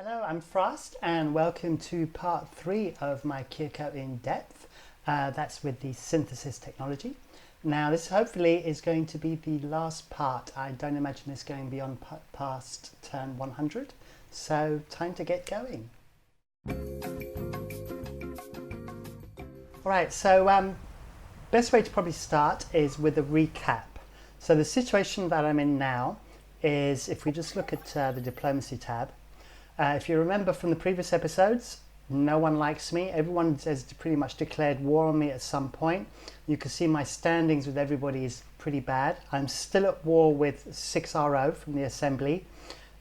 Hello, I'm Frost and welcome to part 3 of my Kir'Ko in depth. That's with the synthesis technology. Now this hopefully is going to be the last part. I don't imagine it's going beyond past turn 100. So time to get going. Alright, so best way to probably start is with a recap. So the situation that I'm in now is, if we just look at the diplomacy tab, if you remember from the previous episodes, no one likes me. Everyone has pretty much declared war on me at some point. You can see my standings with everybody is pretty bad. I'm still at war with 6RO from the assembly,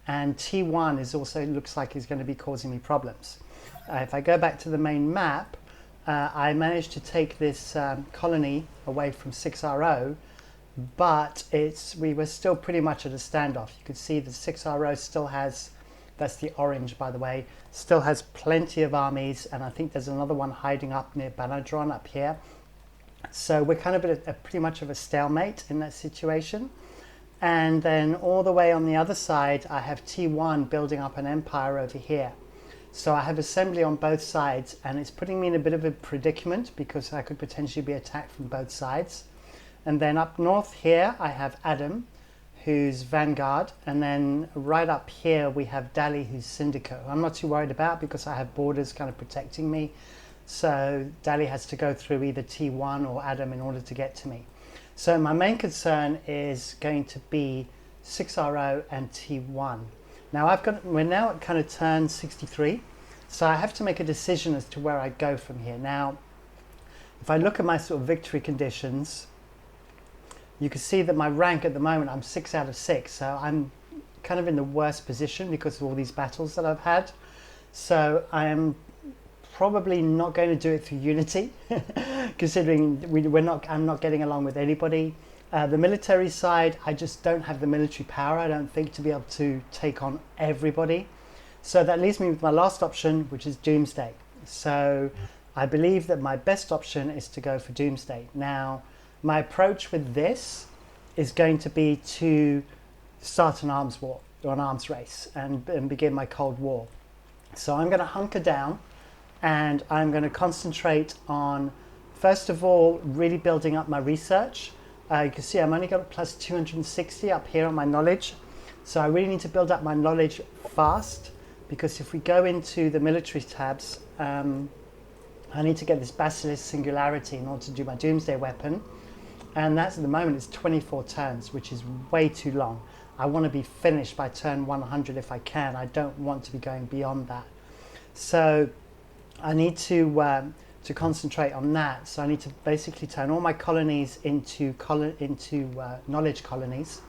and T1 is also looks like is going to be causing me problems. If I go back to the main map, I managed to take this colony away from 6RO, but we were still pretty much at a standoff. You could see the 6RO still has, that's the orange by the way, still has plenty of armies, and I think there's another one hiding up near Banadron up here. So we're kind of at pretty much of a stalemate in that situation. And then all the way on the other side, I have T1 building up an empire over here. So I have assembly on both sides, and it's putting me in a bit of a predicament because I could potentially be attacked from both sides. And then up north here, I have Adam, who's Vanguard, and then right up here we have Dali, who's Syndico. I'm not too worried about because I have borders kind of protecting me. So Dali has to go through either T1 or Adam in order to get to me. So my main concern is going to be 6RO and T1. Now we're now at kind of turn 63, so I have to make a decision as to where I go from here. Now, if I look at my sort of victory conditions, you can see that my rank at the moment, I'm 6 out of 6, so I'm kind of in the worst position because of all these battles that I've had. So I am probably not going to do it through Unity, considering I'm not getting along with anybody. The military side, I just don't have the military power, I don't think, to be able to take on everybody. So that leaves me with my last option, which is Doomsday. So I believe that my best option is to go for Doomsday. Now, my approach with this is going to be to start an arms war or an arms race and begin my Cold War. So I'm going to hunker down and I'm going to concentrate on, first of all, really building up my research. You can see I'm only got plus 260 up here on my knowledge. So I really need to build up my knowledge fast, because if we go into the military tabs, I need to get this Basilisk Singularity in order to do my Doomsday weapon. And that's at the moment it's 24 turns, which is way too long. I want to be finished by turn 100 if I can. I don't want to be going beyond that. So I need to concentrate on that. So I need to basically turn all my colonies into knowledge colonies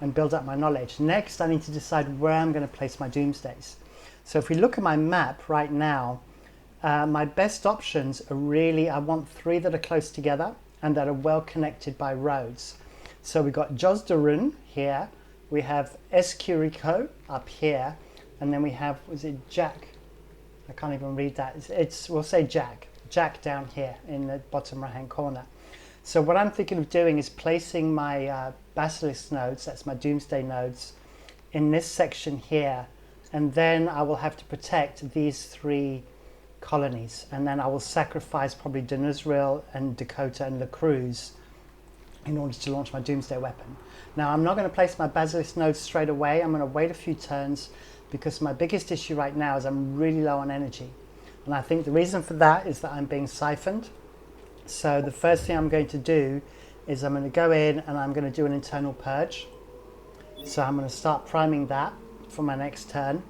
and build up my knowledge. Next, I need to decide where I'm going to place my Doomsdays. So if we look at my map right now, my best options are really, I want 3 that are close together and that are well connected by roads. So we've got Josdarun here, we have Kir'Ko up here, and then we have, was it Jack? I can't even read that. We'll say Jack down here in the bottom right hand corner. So what I'm thinking of doing is placing my Basilisk nodes, that's my Doomsday nodes, in this section here, and then I will have to protect these 3 colonies, and then I will sacrifice probably Denuzril and Dakota and La Cruz in order to launch my Doomsday weapon. Now I'm not going to place my Basilisk nodes straight away. I'm going to wait a few turns because my biggest issue right now is I'm really low on energy, and I think the reason for that is that I'm being siphoned. So the first thing I'm going to do is I'm going to go in and I'm going to do an internal purge. So I'm going to start priming that for my next turn.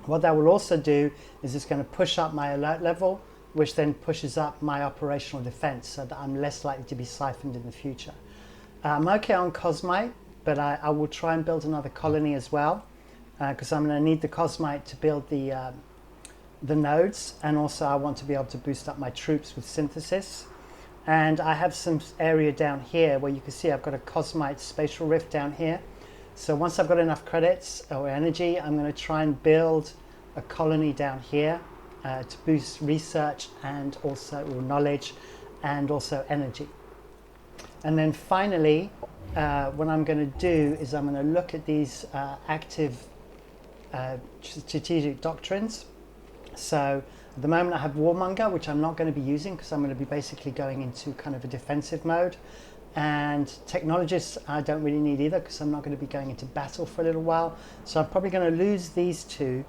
What that will also do is it's going to push up my alert level, which then pushes up my operational defense so that I'm less likely to be siphoned in the future. I'm okay on Cosmite, but I will try and build another colony as well, because I'm going to need the Cosmite to build the nodes, and also I want to be able to boost up my troops with synthesis. And I have some area down here where you can see I've got a Cosmite spatial rift down here. So once I've got enough credits or energy, I'm going to try and build a colony down here to boost research and also knowledge and also energy. And then finally, what I'm going to do is I'm going to look at these active strategic doctrines. So at the moment I have Warmonger, which I'm not going to be using because I'm going to be basically going into kind of a defensive mode. And technologists I don't really need either because I'm not going to be going into battle for a little while. So I'm probably going to lose these two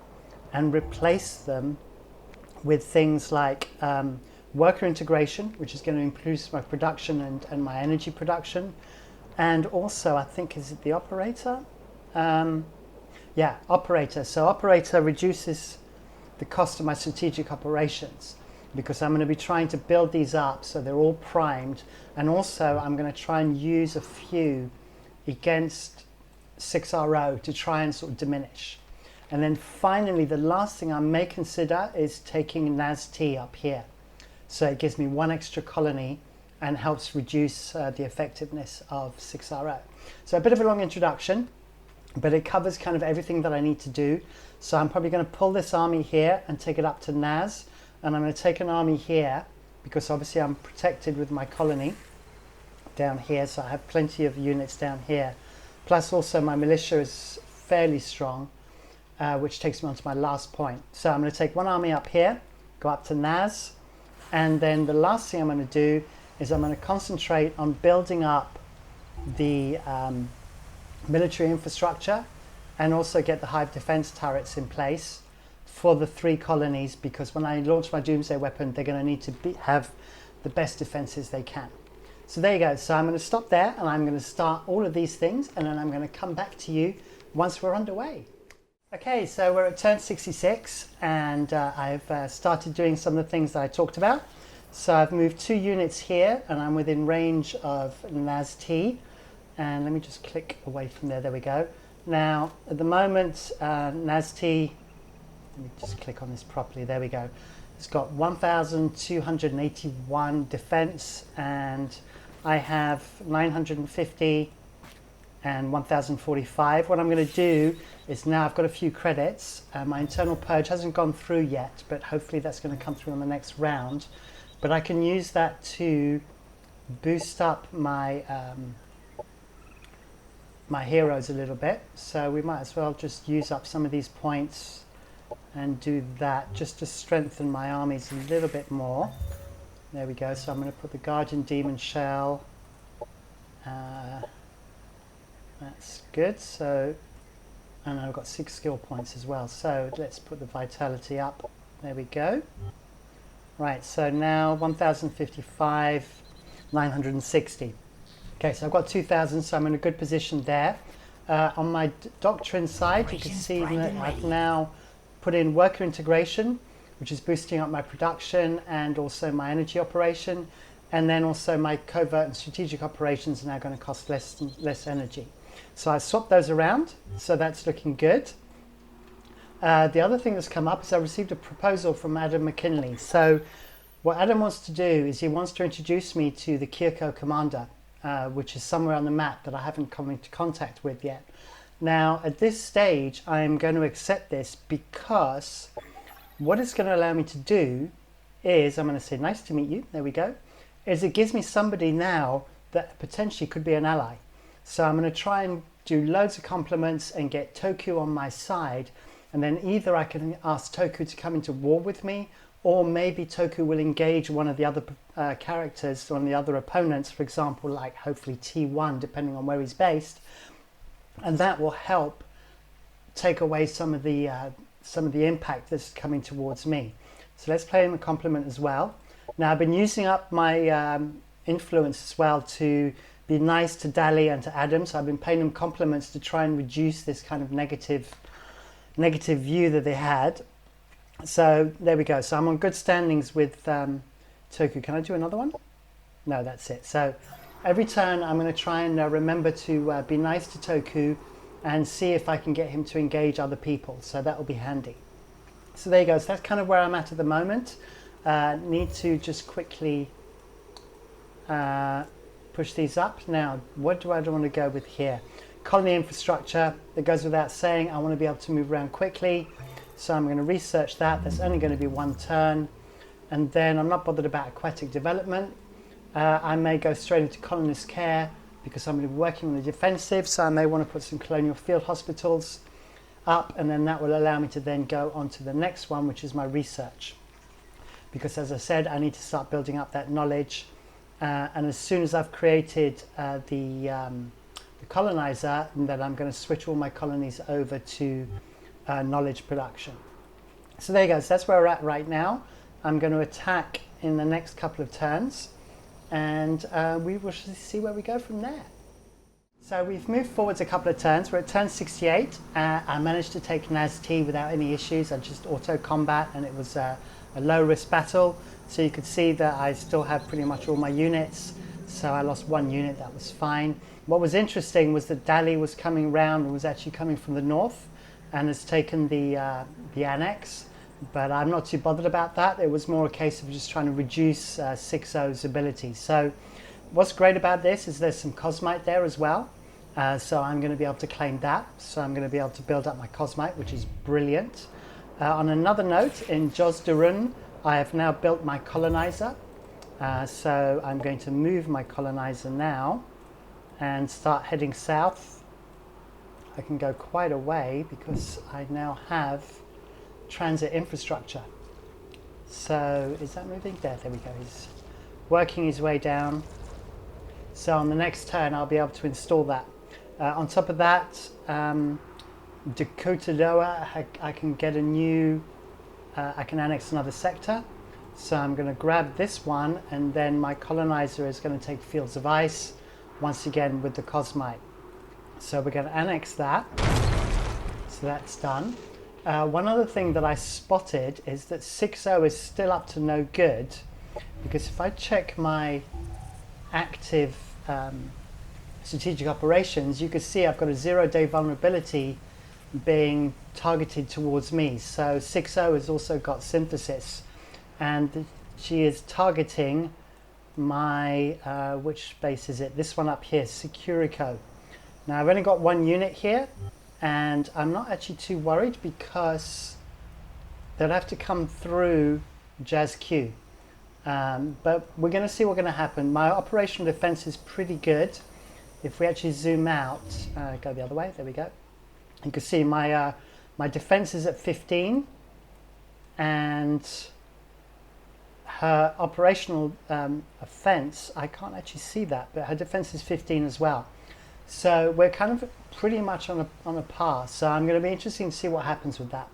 and replace them with things like worker integration, which is going to increase my production and my energy production. And also I think, is it the operator? Yeah, operator. So operator reduces the cost of my strategic operations, because I'm going to be trying to build these up so they're all primed, and also I'm going to try and use a few against 6RO to try and sort of diminish. And then finally, the last thing I may consider is taking NAS-T up here. So it gives me one extra colony and helps reduce the effectiveness of 6RO. So a bit of a long introduction, but it covers kind of everything that I need to do. So I'm probably going to pull this army here and take it up to NAS. And I'm going to take an army here because obviously I'm protected with my colony down here, so I have plenty of units down here. Plus also my militia is fairly strong, which takes me on to my last point. So I'm going to take one army up here, go up to NAS, and then the last thing I'm going to do is I'm going to concentrate on building up the military infrastructure and also get the hive defense turrets in place for the 3 colonies, because when I launch my Doomsday weapon, they're going to need to have the best defenses they can. So there you go. So I'm going to stop there and I'm going to start all of these things, and then I'm going to come back to you once we're underway. Okay, so we're at turn 66 and I've started doing some of the things that I talked about. So I've moved 2 units here and I'm within range of NAS-T, and let me just click away from there. There we go. Now at the moment, NAS-T, let me just click on this properly. There we go. It's got 1,281 defense, and I have 950 and 1,045. What I'm going to do is, now I've got a few credits. My internal purge hasn't gone through yet, but hopefully that's going to come through on the next round. But I can use that to boost up my my heroes a little bit. So we might as well just use up some of these points and do that just to strengthen my armies a little bit more. There we go. So I'm going to put the Guardian Demon Shell. That's good. So, and I've got 6 skill points as well. So let's put the Vitality up. There we go. Right, so now 1,055, 960. Okay, so I've got 2,000, so I'm in a good position there. On my doctrine side, you can see that I've now put in worker integration, which is boosting up my production and also my energy operation. And then also my covert and strategic operations are now going to cost less energy. So I swapped those around, so that's looking good. The other thing that's come up is I received a proposal from Adam McKinley. So what Adam wants to do is he wants to introduce me to the Kir'Ko commander, which is somewhere on the map that I haven't come into contact with yet. Now at this stage I am going to accept this, because what it's going to allow me to do is, I'm going to say nice to meet you, there we go, is it gives me somebody now that potentially could be an ally. So I'm going to try and do loads of compliments and get Toku on my side, and then either I can ask Toku to come into war with me, or maybe Toku will engage one of the other characters, one of the other opponents, for example, like hopefully T1, depending on where he's based, and that will help take away some of the impact that's coming towards me. So let's play him a compliment as well. Now I've been using up my influence as well to be nice to Dali and to Adam, so I've been paying them compliments to try and reduce this kind of negative view that they had. So there we go. So I'm on good standings with Toku. Can I do another one? No, that's it. So every turn I'm going to try and remember to be nice to Toku and see if I can get him to engage other people. So that will be handy. So there you go. So that's kind of where I'm at the moment. Need to just quickly push these up. Now, what do I want to go with here? Colony infrastructure, that goes without saying. I want to be able to move around quickly. So I'm going to research that. That's only going to be 1 turn. And then I'm not bothered about aquatic development. I may go straight into colonist care because I'm going to be working on the defensive. So I may want to put some colonial field hospitals. up, and then that will allow me to then go on to the next one, which is my research. Because as I said, I need to start building up that knowledge, and as soon as I've created the colonizer, then I'm going to switch all my colonies over to knowledge production. So there you go, so that's where we're at right now. I'm going to attack in the next couple of turns, and we will see where we go from there. So we've moved forwards a couple of turns. We're at turn 68. I managed to take Naz-T without any issues. I just auto combat, and it was a low risk battle. So you could see that I still have pretty much all my units. So I lost one unit, that was fine. What was interesting was that Dali was coming round and was actually coming from the north and has taken the annex. But I'm not too bothered about that. It was more a case of just trying to reduce 6-0's ability. So what's great about this is there's some Cosmite there as well. So I'm going to be able to claim that. So I'm going to be able to build up my Cosmite, which is brilliant. On another note, in Josdarun, I have now built my colonizer. So I'm going to move my colonizer now and start heading south. I can go quite a way because I now have transit infrastructure. So is that moving? There we go. He's working his way down. So on the next turn, I'll be able to install that. On top of that, Dakota Loa, I can get a new, I can annex another sector. So I'm going to grab this one, and then my colonizer is going to take Fields of Ice, once again with the Cosmite. So we're going to annex that. So that's done. One other thing that I spotted is that 6-0 is still up to no good, because if I check my active strategic operations, you can see I've got a 0-day vulnerability being targeted towards me. So 6-0 has also got synthesis, and she is targeting my, which base is it? This one up here, Kir'Ko. Now I've only got one unit here, and I'm not actually too worried because they'll have to come through Jaz-Q. But we're going to see what's going to happen. My operational defense is pretty good. If we actually zoom out, go the other way, there we go. You can see my defense is at 15, and her operational offense, I can't actually see that, but her defense is 15 as well. So we're kind of pretty much on a par. So I'm going to be interested to see what happens with that.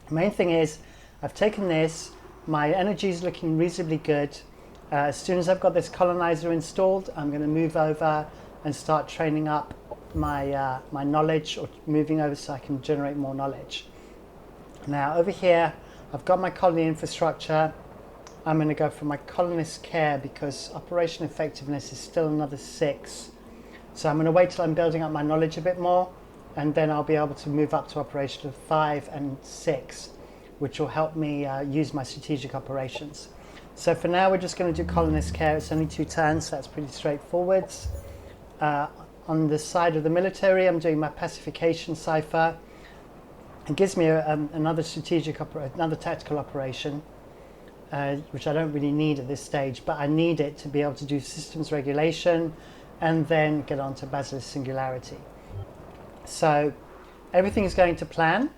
The main thing is I've taken this. My energy is looking reasonably good. As soon as I've got this colonizer installed, I'm going to move over and start training up my my knowledge, or moving over so I can generate more knowledge. Now over here, I've got my colony infrastructure. I'm going to go for my colonist care because operation effectiveness is still another 6. So I'm going to wait till I'm building up my knowledge a bit more, and then I'll be able to move up to operation of 5 and 6, which will help me use my strategic operations. So for now, we're just going to do colonist care. It's only 2 turns, so that's pretty straightforward. On the side of the military, I'm doing my pacification cipher. It gives me another another tactical operation, which I don't really need at this stage, but I need it to be able to do systems regulation and then get on to Basilisk Singularity. So everything is going to plan,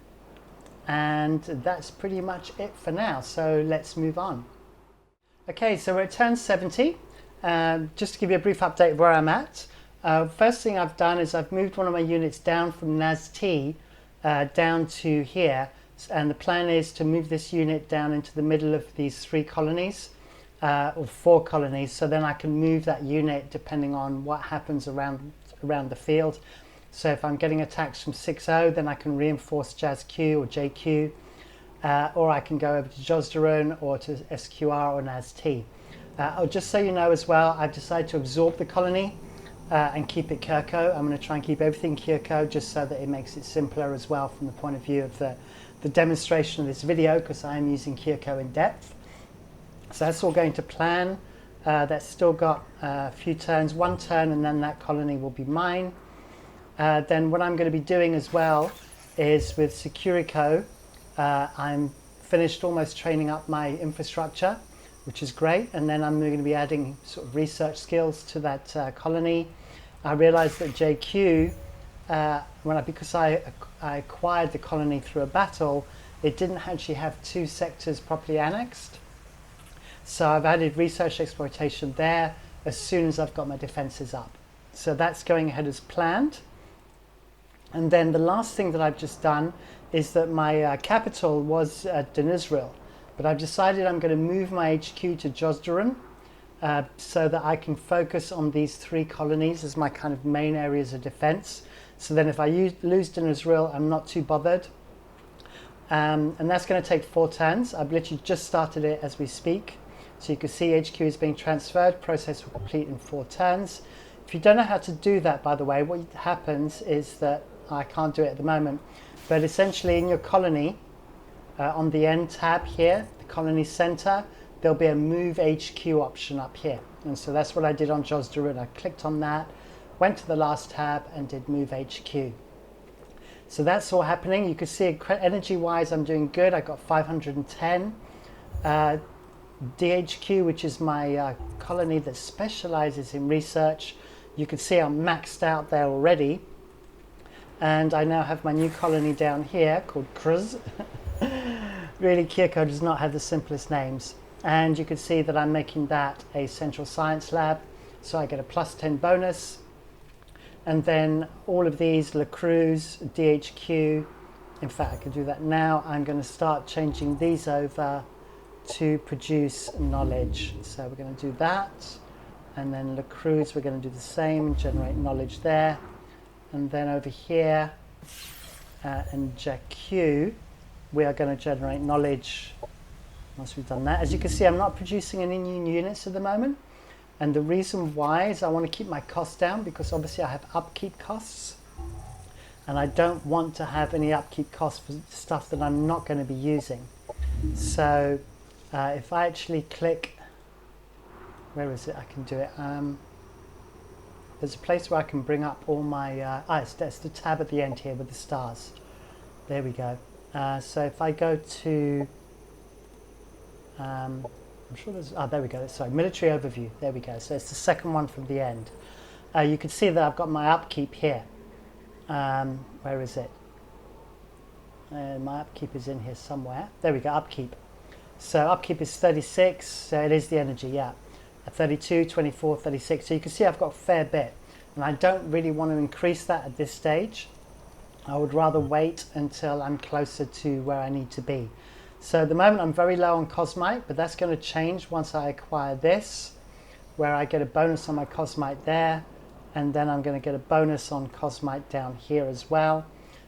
and that's pretty much it for now. So let's move on. Okay, so we're at turn 70. Just to give you a brief update of where I'm at. First thing I've done is I've moved one of my units down from Naz-T down to here, and the plan is to move this unit down into the middle of these 3 colonies, or 4 colonies, so then I can move that unit depending on what happens around the field. So if I'm getting attacks from 6-0, then I can reinforce Jaz-Q or JQ, or I can go over to Josdarun or to SQR or Naz-T. Just so you know as well, I've decided to absorb the colony and keep it Kir'Ko. I'm going to try and keep everything Kir'Ko just so that it makes it simpler as well from the point of view of the demonstration of this video, because I am using Kir'Ko in depth. So that's all going to plan. That's still got a few turns, 1 turn, and then that colony will be mine. Then what I'm going to be doing as well is with Kir'Ko, I'm finished almost training up my infrastructure, which is great, and then I'm going to be adding sort of research skills to that colony. I realized that JQ, because I I acquired the colony through a battle, it didn't actually have 2 sectors properly annexed. So I've added research exploitation there as soon as I've got my defenses up. So that's going ahead as planned. And then the last thing that I've just done is that my capital was Denizril, but I've decided I'm going to move my HQ to Josdaran so that I can focus on these 3 colonies as my kind of main areas of defense. So then if I lose Denizril, I'm not too bothered. And that's going to take 4 turns. I've literally just started it as we speak. So you can see HQ is being transferred. Process will complete in 4 turns. If you don't know how to do that, by the way, what happens is that I can't do it at the moment, but essentially in your colony, on the end tab here, the colony center, there'll be a move HQ option up here. And so that's what I did on Josdaran. I clicked on that, went to the last tab and did move HQ. So that's all happening. You can see energy wise, I'm doing good. I got 510. DHQ, which is my colony that specializes in research. You can see I'm maxed out there already. And I now have my new colony down here called Kruz. Really, Kir'Ko does not have the simplest names. And you can see that I'm making that a central science lab. So I get a +10 bonus. And then all of these, La Cruz, DHQ. In fact, I can do that now. I'm going to start changing these over to produce knowledge. So we're going to do that. And then La Cruz, we're going to do the same, generate knowledge there. And then over here, in JQ, we are going to generate knowledge once we've done that. As you can see, I'm not producing any new units at the moment. And the reason why is I want to keep my costs down because obviously I have upkeep costs. And I don't want to have any upkeep costs for stuff that I'm not going to be using. So if I actually click, where is it? I can do it. There's a place where I can bring up all my, it's the tab at the end here with the stars. There we go. So if I go to, I'm sure there's, there we go, sorry, military overview, there we go. So it's the second one from the end. You can see that I've got my upkeep here. Where is it? My upkeep is in here somewhere. There we go, upkeep. So upkeep is 36, so it is the energy, yeah. 32, 24, 36. So you can see I've got a fair bit. And I don't really want to increase that at this stage. I would rather wait until I'm closer to where I need to be. So at the moment I'm very low on Cosmite, but that's going to change once I acquire this, where I get a bonus on my Cosmite there. And then I'm going to get a bonus on Cosmite down here as well.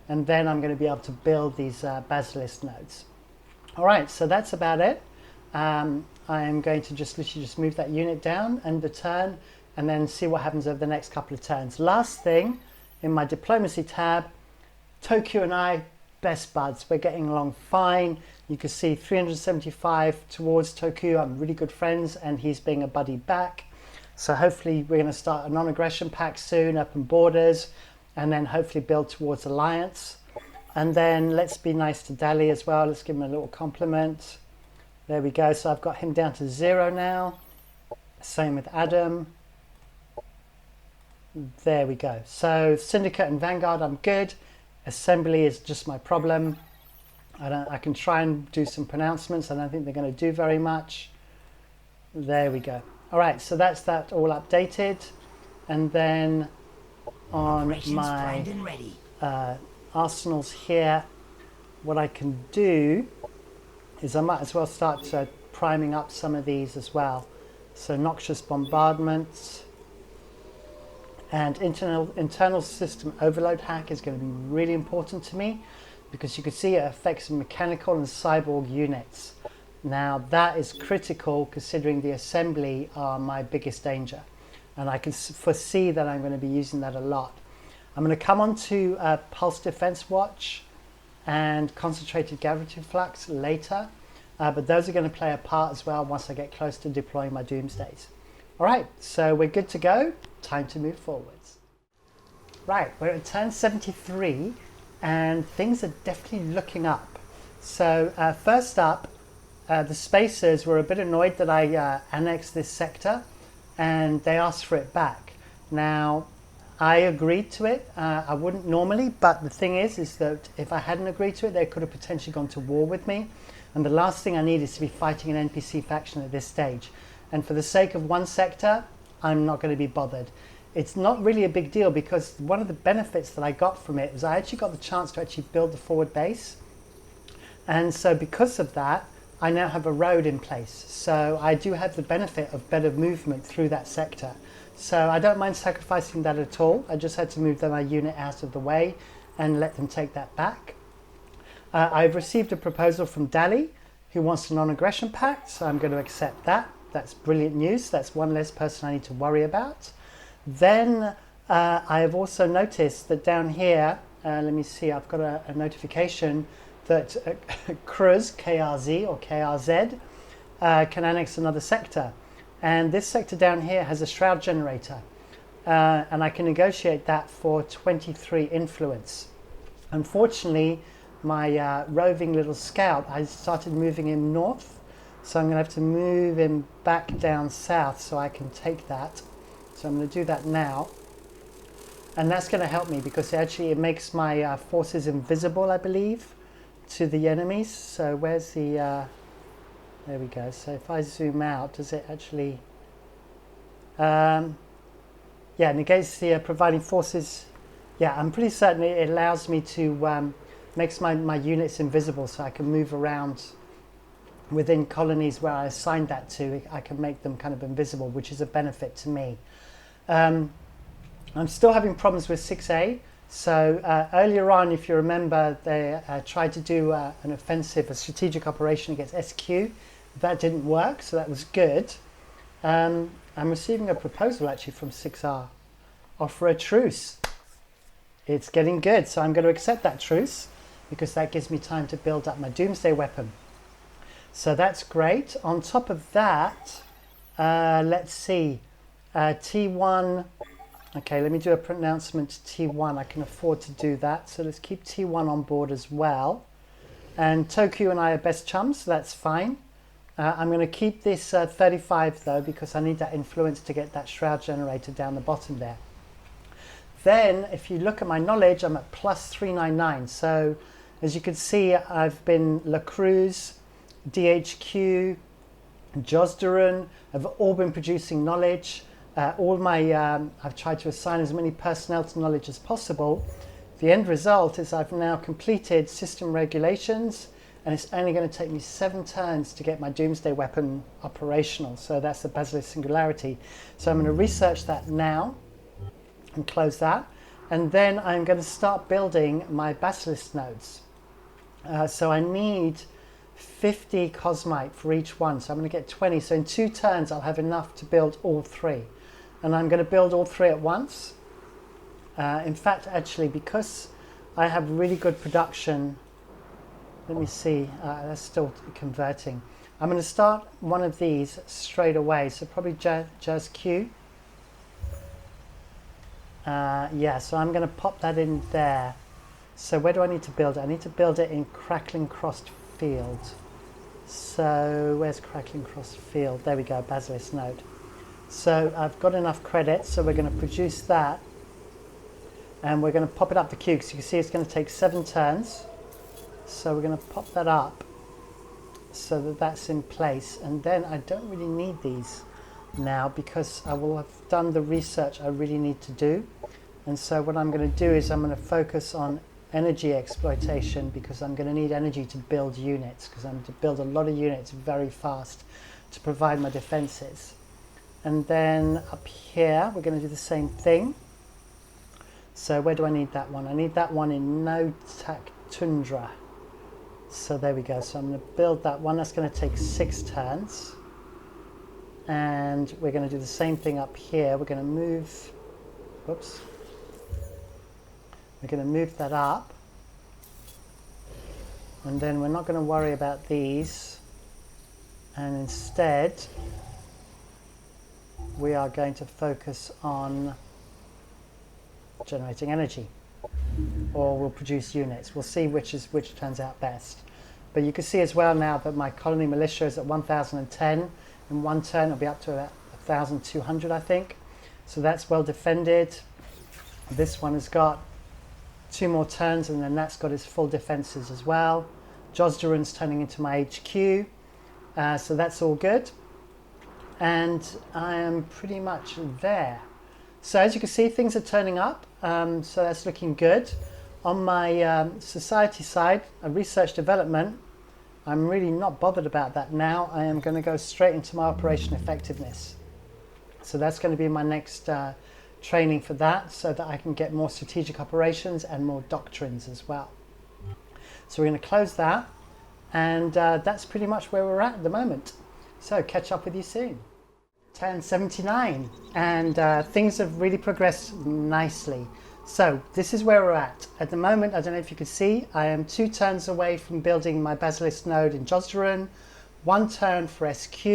And then I'm going to be able to build these Basilisk nodes. All right, so that's about it. I am going to literally just move that unit down and the turn and then see what happens over the next couple of turns. Last thing, in my diplomacy tab, Tokyo and I, best buds. We're getting along fine. You can see 375 towards Tokyo. I'm really good friends and he's being a buddy back. So hopefully we're going to start a non-aggression pact soon, open borders, and then hopefully build towards alliance. And then let's be nice to Dali as well. Let's give him a little compliment. There we go. So I've got him down to 0 now. Same with Adam. There we go. So Syndicate and Vanguard, I'm good. Assembly is just my problem. I can try and do some pronouncements. I don't think they're going to do very much. There we go. All right, so that's that all updated. And then on my arsenals here, what I can do is I might as well start priming up some of these as well. So noxious bombardment and internal system overload hack is going to be really important to me because you can see it affects mechanical and cyborg units. Now that is critical considering the assembly are my biggest danger, and I can foresee that I'm going to be using that a lot. I'm going to come on to Pulse Defense Watch and Concentrated Gravity Flux later, but those are going to play a part as well once I get close to deploying my Doomsdays. All right, so we're good to go. Time to move forwards. Right, we're at turn 73 and things are definitely looking up. So first up, the Spacers were a bit annoyed that I annexed this sector and they asked for it back. Now, I agreed to it. I wouldn't normally, but the thing is that if I hadn't agreed to it, they could have potentially gone to war with me. And the last thing I need is to be fighting an NPC faction at this stage. And for the sake of one sector, I'm not going to be bothered. It's not really a big deal because one of the benefits that I got from it was I actually got the chance to actually build the forward base. And so because of that, I now have a road in place. So I do have the benefit of better movement through that sector. So I don't mind sacrificing that at all. I just had to move my unit out of the way and let them take that back. I've received a proposal from Dali, who wants a non-aggression pact, so I'm going to accept that. That's brilliant news. That's one less person I need to worry about. Then I have also noticed that down here, let me see, I've got a notification that Kruz, KRZ or KRZ, can annex another sector. And this sector down here has a shroud generator. And I can negotiate that for 23 influence. Unfortunately, my roving little scout, I started moving him north. So I'm going to have to move him back down south so I can take that. So I'm going to do that now. And that's going to help me because it makes my forces invisible, I believe, to the enemies. So where's the... there we go. So if I zoom out, does it actually... yeah, negates the providing forces. Yeah, I'm pretty certain it allows me to... makes my units invisible so I can move around within colonies where I assigned that to. I can make them kind of invisible, which is a benefit to me. I'm still having problems with 6A. So earlier on, if you remember, they tried to do an offensive, a strategic operation against SQ. That didn't work, so that was good. I'm receiving a proposal actually from 6R. Offer a truce. It's getting good, so I'm going to accept that truce because that gives me time to build up my Doomsday weapon. So that's great. On top of that, let's see, T1, okay, let me do a pronouncement to T1. I can afford to do that. So let's keep T1 on board as well. And Tokyo and I are best chums, so that's fine. I'm going to keep this 35 though, because I need that influence to get that shroud generator down the bottom there. Then, if you look at my knowledge, I'm at plus 399. So, as you can see, I've been La Cruz, DHQ, Josdaran have all been producing knowledge. I've tried to assign as many personnel to knowledge as possible. The end result is I've now completed system regulations, and it's only going to take me 7 turns to get my Doomsday weapon operational. So that's the Basilisk Singularity. So I'm going to research that now and close that. And then I'm going to start building my Basilisk nodes. So I need 50 Cosmite for each one. So I'm going to get 20. So in 2 turns, I'll have enough to build all 3. And I'm going to build all 3 at once. In fact, actually, because I have really good production, let me see, that's still converting. I'm going to start one of these straight away. So probably Jazz Q. Yeah, so I'm going to pop that in there. So where do I need to build it? I need to build it in Crackling Crossed Field. So where's Crackling Crossed Field? There we go, Basilisk node. So I've got enough credits, so we're going to produce that. And we're going to pop it up the queue, because you can see it's going to take 7 turns. So we're going to pop that up so that that's in place. And then I don't really need these now because I will have done the research I really need to do. And so what I'm going to do is I'm going to focus on energy exploitation, because I'm going to need energy to build units, because I'm going to build a lot of units very fast to provide my defenses. And then up here we're going to do the same thing. So where do I need that one? I need that one in No Tak Tundra. So there we go. So I'm going to build that one. That's going to take 6 turns. And we're going to do the same thing up here. We're going to move, whoops. We're going to move that up. And then we're not going to worry about these. And instead, we are going to focus on generating energy. Or we'll produce units. We'll see which turns out best. But you can see as well now that my colony militia is at 1010. In 1 turn it'll be up to about 1200, I think. So that's well defended. This one has got 2 more turns, and then that's got its full defenses as well. Josdaren's turning into my HQ, so that's all good. And I am pretty much there. So as you can see, things are turning up, so that's looking good. On my society side, research development, I'm really not bothered about that now. I am going to go straight into my operation effectiveness. So that's going to be my next training for that, so that I can get more strategic operations and more doctrines as well. So we're going to close that, and that's pretty much where we're at the moment. So catch up with you soon. Turn 79, and things have really progressed nicely. So this is where we're at. At the moment, I don't know if you can see, I am 2 turns away from building my Basilisk node in Josdaren, 1 turn for SQ,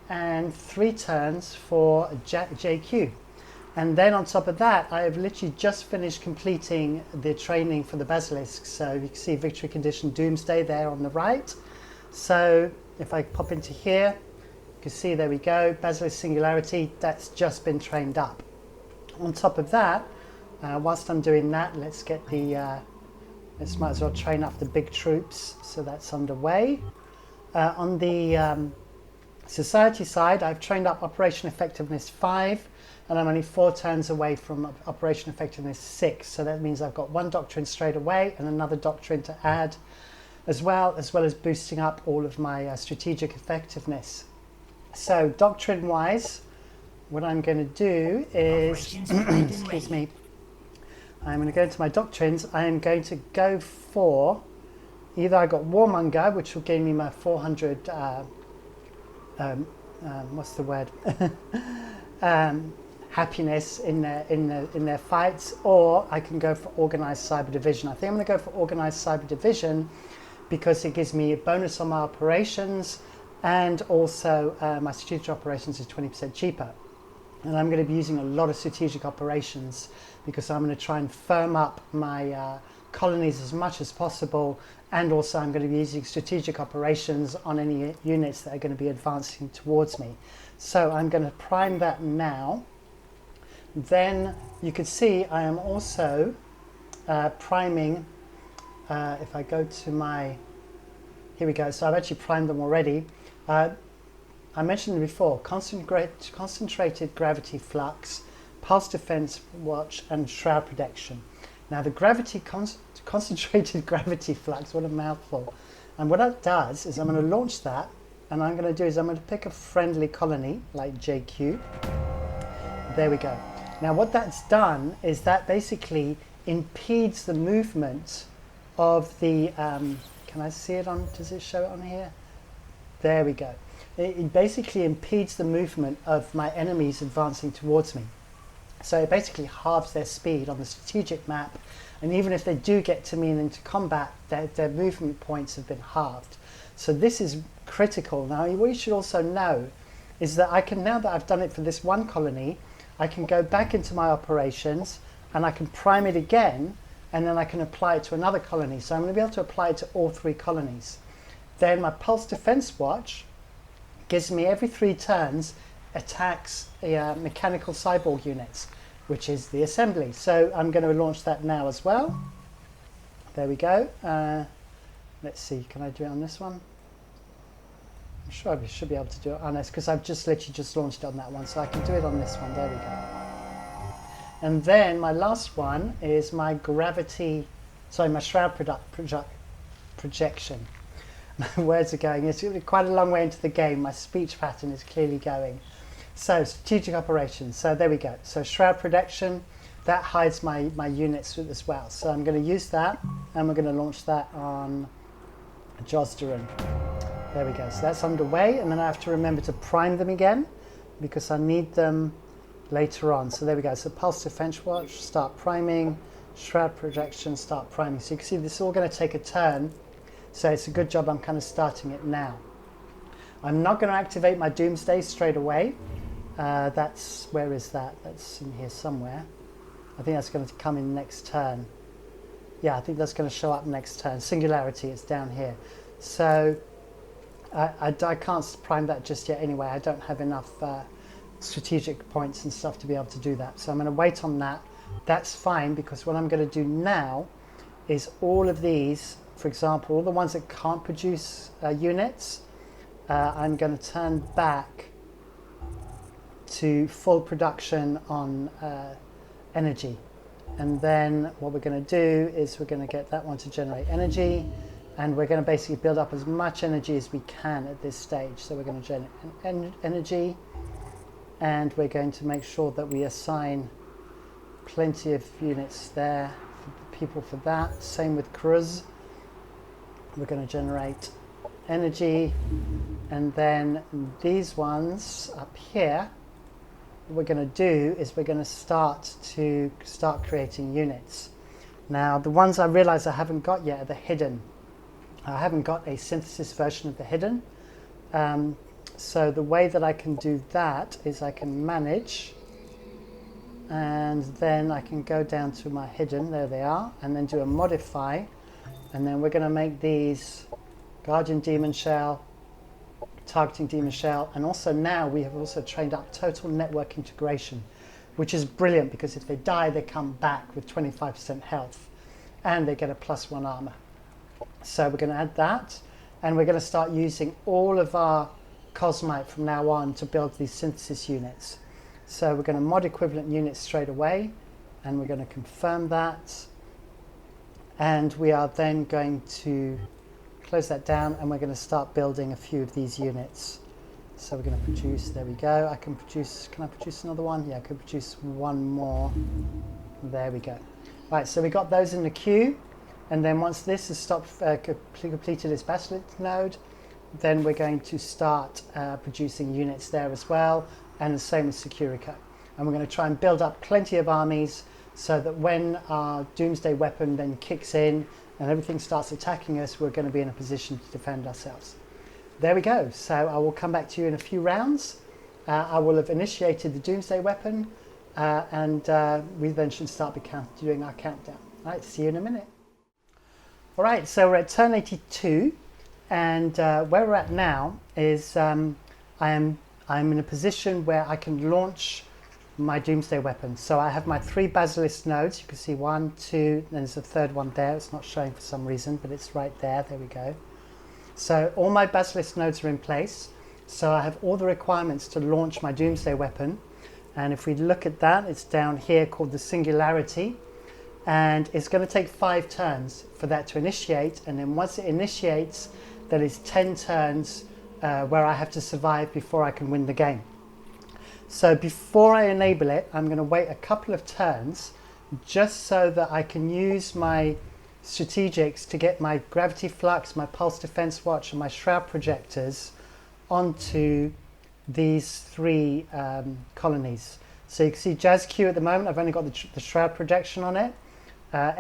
and 3 turns for JQ. And then on top of that, I have literally just finished completing the training for the Basilisk. So you can see victory condition Doomsday there on the right. So if I pop into here, you can see there we go, Basilisk Singularity, that's just been trained up. On top of that, whilst I'm doing that, let's get the, let's might as well train up the big troops. So that's underway. On the society side, I've trained up Operation Effectiveness 5, and I'm only 4 turns away from Operation Effectiveness 6. So that means I've got 1 doctrine straight away and another doctrine to add as well as boosting up all of my strategic effectiveness. So doctrine-wise, what I'm going to do is, excuse me, I'm going to go into my doctrines. I am going to go for, either I got Warmonger, which will give me my 400, what's the word? Happiness in their fights, or I can go for Organized Cyber Division. I think I'm going to go for Organized Cyber Division because it gives me a bonus on my operations, and also my strategic operations is 20% cheaper. And I'm going to be using a lot of strategic operations because I'm going to try and firm up my colonies as much as possible, and also I'm going to be using strategic operations on any units that are going to be advancing towards me. So I'm going to prime that now. Then you can see I am also priming, if I go to my, here we go, so I've actually primed them already. I mentioned it before, concentrated gravity flux, pulse defense watch, and shroud protection. Now the concentrated gravity flux, what a mouthful. And what that does is I'm going to launch that, and I'm going to do is I'm going to pick a friendly colony like JQ. There we go. Now what that's done is that basically impedes the movement of the, can I see it on, does it show it on here? There we go. It basically impedes the movement of my enemies advancing towards me. So it basically halves their speed on the strategic map, and even if they do get to me and into combat, their movement points have been halved. So this is critical. Now what you should also know is that I can, now that I've done it for this one colony, I can go back into my operations and I can prime it again, and then I can apply it to another colony. So I'm going to be able to apply it to all 3 colonies. Then my Pulse Defense Watch gives me every 3 turns attacks mechanical cyborg units, which is the assembly. So I'm going to launch that now as well. There we go. Let's see, can I do it on this one? I'm sure I should be able to do it on this because I've just literally just launched it on that one, so I can do it on this one. There we go. And then my last one is my gravity, sorry, my shroud projection. My words are going, it's quite a long way into the game. My speech pattern is clearly going. So strategic operations, so there we go. So shroud protection, that hides my units as well. So I'm going to use that, and we're going to launch that on Josdaren. There we go, so that's underway, and then I have to remember to prime them again because I need them later on. So there we go, so Pulse Defense Watch, start priming, Shroud Projection, start priming. So you can see this is all going to take a turn, so it's a good job I'm kind of starting it now. I'm not going to activate my Doomsday straight away. That's, where is that? That's in here somewhere. I think that's going to come in next turn. Yeah, I think that's going to show up next turn. Singularity, it's down here. So I can't prime that just yet anyway. I don't have enough strategic points and stuff to be able to do that. So I'm going to wait on that. That's fine, because what I'm going to do now is all of these, for example, all the ones that can't produce units, I'm going to turn back to full production on energy. And then what we're going to do is we're going to get that one to generate energy, and we're going to basically build up as much energy as we can at this stage. So we're going to generate energy, and we're going to make sure that we assign plenty of units there for people for that. Same with Kir'Ko. We're going to generate energy, and then these ones up here, what we're going to do is we're going to start creating units. Now the ones I realize I haven't got yet are the hidden. I haven't got a synthesis version of the hidden. So the way that I can do that is I can manage, and then I can go down to my hidden, there they are, and then do a modify, and then we're going to make these Guardian Demon Shell, Targeting Demon Shell, and also now we have also trained up Total Network Integration, which is brilliant because if they die they come back with 25% health and they get a +1 armor. So we're going to add that, and we're going to start using all of our Cosmite from now on to build these synthesis units. So we're going to mod equivalent units straight away, and we're going to confirm that, and we are then going to close that down, and we're going to start building a few of these units. So we're going to produce, there we go, can I produce another one? Yeah, I could produce one more. There we go. Right, so we got those in the queue, and then once this has completed its basilisk node, then we're going to start producing units there as well, and the same with Kir'Ko. And we're going to try and build up plenty of armies so that when our Doomsday weapon then kicks in and everything starts attacking us, we're going to be in a position to defend ourselves. There we go. So I will come back to you in a few rounds. I will have initiated the Doomsday weapon, and we then should start doing our countdown. All right, see you in a minute. All right, so we're at turn 82, and where we're at now is I'm in a position where I can launch my Doomsday weapon. So I have my 3 basilisk nodes. You can see 1, 2, and there's a third one there. It's not showing for some reason, but it's right there. There we go. So all my basilisk nodes are in place. So I have all the requirements to launch my Doomsday weapon. And if we look at that, it's down here called the Singularity. And it's going to take 5 turns for that to initiate. And then once it initiates, that is 10 turns where I have to survive before I can win the game. So before I enable it, I'm going to wait a couple of turns just so that I can use my strategics to get my gravity flux, my pulse defense watch, and my shroud projectors onto these 3 colonies. So you can see JazQ at the moment, I've only got the shroud projection on it.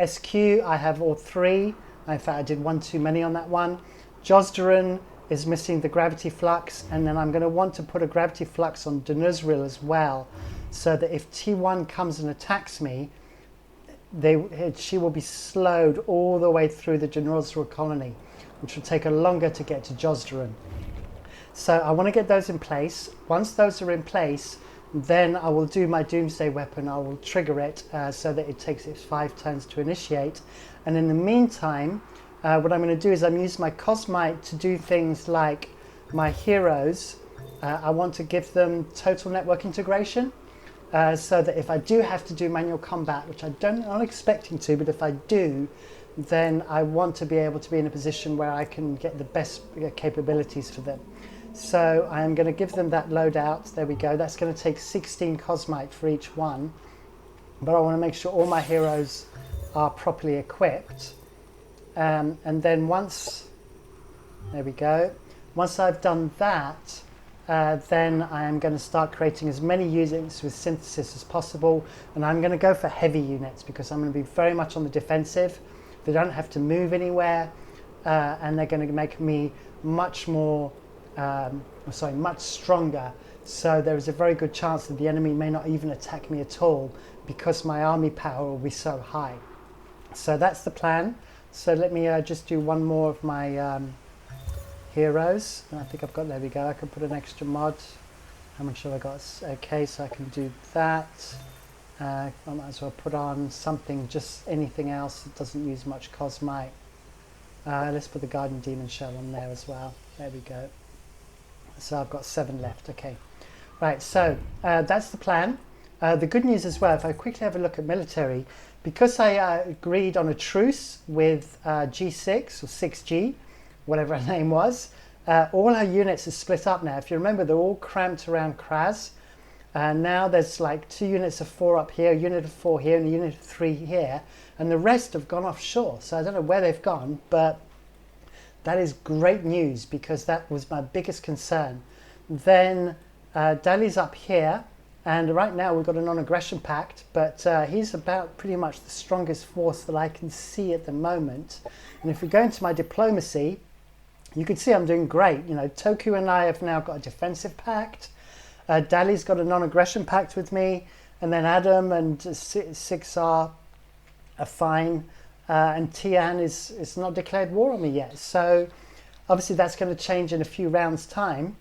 SQ, I have all 3. In fact, I did one too many on that one. Josdaran is missing the gravity flux, and then I'm going to want to put a gravity flux on Denuzril as well, so that if T1 comes and attacks me, she will be slowed all the way through the Denuzril colony, which will take her longer to get to Josdaran. So I want to get those in place. Once those are in place, then I will do my Doomsday weapon. I will trigger it so that it takes its 5 turns to initiate. And in the meantime, what I'm going to do is I'm using my Cosmite to do things like my heroes. I want to give them total network integration so that if I do have to do manual combat, which I'm not expecting to, but if I do, then I want to be able to be in a position where I can get the best capabilities for them. So I'm going to give them that loadout. There we go. That's going to take 16 Cosmite for each one. But I want to make sure all my heroes are properly equipped. And then once, there we go, once I've done that, then I am going to start creating as many units with synthesis as possible, and I'm going to go for heavy units because I'm going to be very much on the defensive. They don't have to move anywhere, and they're going to make me much stronger. So there is a very good chance that the enemy may not even attack me at all because my army power will be so high. So that's the plan. So let me just do one more of my heroes. I think I've got, there we go, I can put an extra mod. How much have I got? Okay, so I can do that. I might as well put on something, just anything else that doesn't use much cosmite. Let's put the Guardian Demon Shell on there as well. There we go. So I've got 7 left. Okay. Right, so that's the plan. The good news as well, if I quickly have a look at military, because I agreed on a truce with G6 or 6G, whatever her name was, all our units are split up now. If you remember, they're all cramped around Kraz. Now there's like 2 units of 4 up here, a unit of 4 here, and a unit of 3 here, and the rest have gone offshore. So I don't know where they've gone, but that is great news because that was my biggest concern. Then Dali's up here, and right now we've got a non-aggression pact, but he's about pretty much the strongest force that I can see at the moment. And if we go into my diplomacy, you can see I'm doing great. You know, Toku and I have now got a defensive pact. Dali's got a non-aggression pact with me, and then Adam and Sixar are fine, and Tian is not declared war on me yet. So obviously that's going to change in a few rounds' time.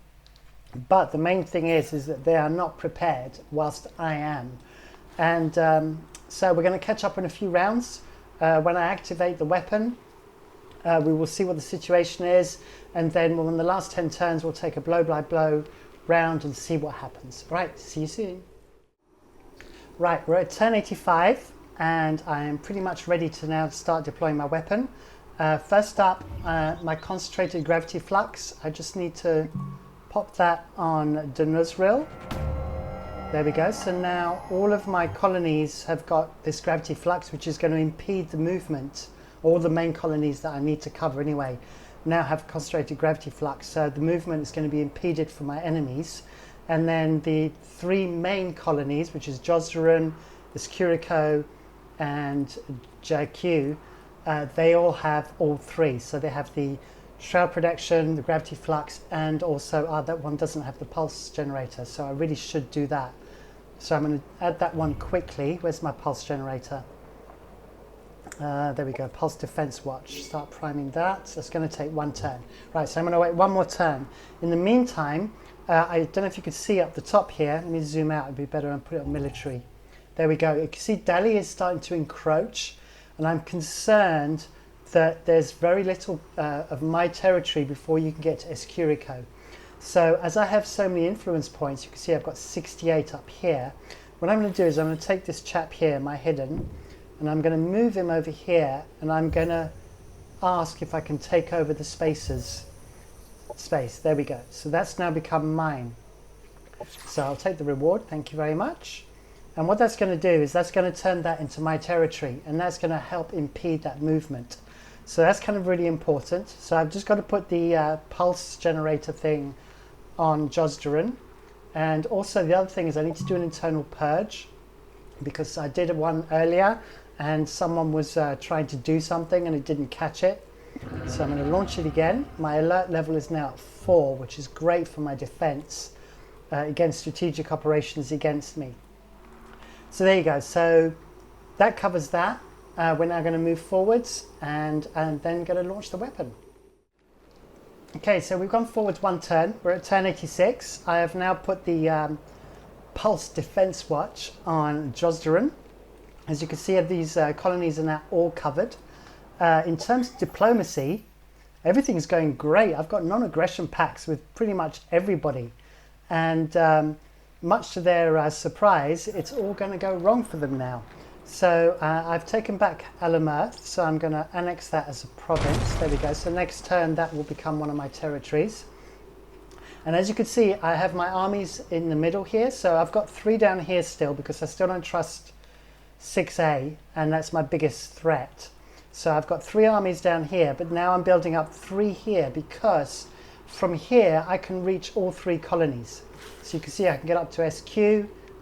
But the main thing is that they are not prepared whilst I am. And so we're going to catch up in a few rounds. When I activate the weapon, we will see what the situation is. And then in the last 10 turns, we'll take a blow-by-blow round and see what happens. Right, see you soon. Right, we're at turn 85. And I am pretty much ready to now start deploying my weapon. First up, my concentrated gravity flux. I just need to pop that on Dunuzril. There we go. So now all of my colonies have got this gravity flux, which is going to impede the movement. All the main colonies that I need to cover anyway now have concentrated gravity flux. So the movement is going to be impeded for my enemies. And then the 3 main colonies, which is Jozdaran, this Kir'Ko, and JQ, they all have all 3. So they have the shroud protection, the gravity flux, and also that one doesn't have the pulse generator, so I really should do that. So I'm going to add that one quickly. Where's my pulse generator? There we go, pulse defense watch. Start priming that. So it's going to take 1 turn. Right, so I'm going to wait 1 more turn. In the meantime, I don't know if you can see up the top here. Let me zoom out, it'd be better and put it on military. There we go. You can see Dali is starting to encroach, and I'm concerned that there's very little of my territory before you can get to Kir'Ko. So as I have so many influence points, you can see I've got 68 up here. What I'm going to do is I'm going to take this chap here, my hidden, and I'm going to move him over here, and I'm going to ask if I can take over the space. There we go. So that's now become mine. So I'll take the reward. Thank you very much. And what that's going to do is that's going to turn that into my territory, and that's going to help impede that movement. So that's kind of really important. So I've just got to put the pulse generator thing on Jozdaran. And also the other thing is I need to do an internal purge, because I did one earlier and someone was trying to do something and it didn't catch it. So I'm going to launch it again. My alert level is now at 4, which is great for my defense against strategic operations against me. So there you go. So that covers that. We're now going to move forwards and then going to launch the weapon. Okay, so we've gone forwards 1 turn. We're at turn 86. I have now put the Pulse Defense Watch on Jozdaran. As you can see, these colonies are now all covered. In terms of diplomacy, everything's going great. I've got non-aggression pacts with pretty much everybody. And much to their surprise, it's all going to go wrong for them now. So I've taken back Alamirth, so I'm going to annex that as a province. There we go. So next turn, that will become one of my territories. And as you can see, I have my armies in the middle here. So I've got 3 down here still, because I still don't trust 6A, and that's my biggest threat. So I've got 3 armies down here, but now I'm building up 3 here, because from here I can reach all 3 colonies. So you can see I can get up to SQ,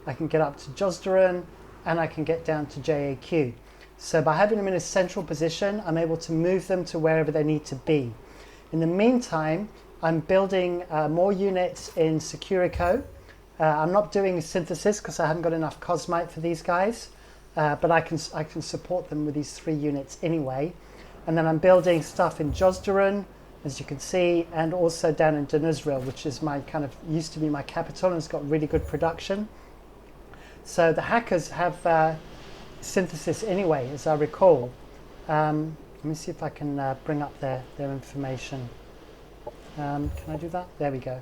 I can get up to Jozdaran, and I can get down to JAQ. So by having them in a central position, I'm able to move them to wherever they need to be. In the meantime, I'm building more units in Kir'Ko. I'm not doing synthesis because I haven't got enough cosmite for these guys, but I can support them with these 3 units anyway. And then I'm building stuff in Jozdaran, as you can see, and also down in Dunuzril, which is my used to be my capital, and it's got really good production. So the hackers have synthesis anyway, as I recall. Let me see if I can bring up their information. Can I do that? There we go.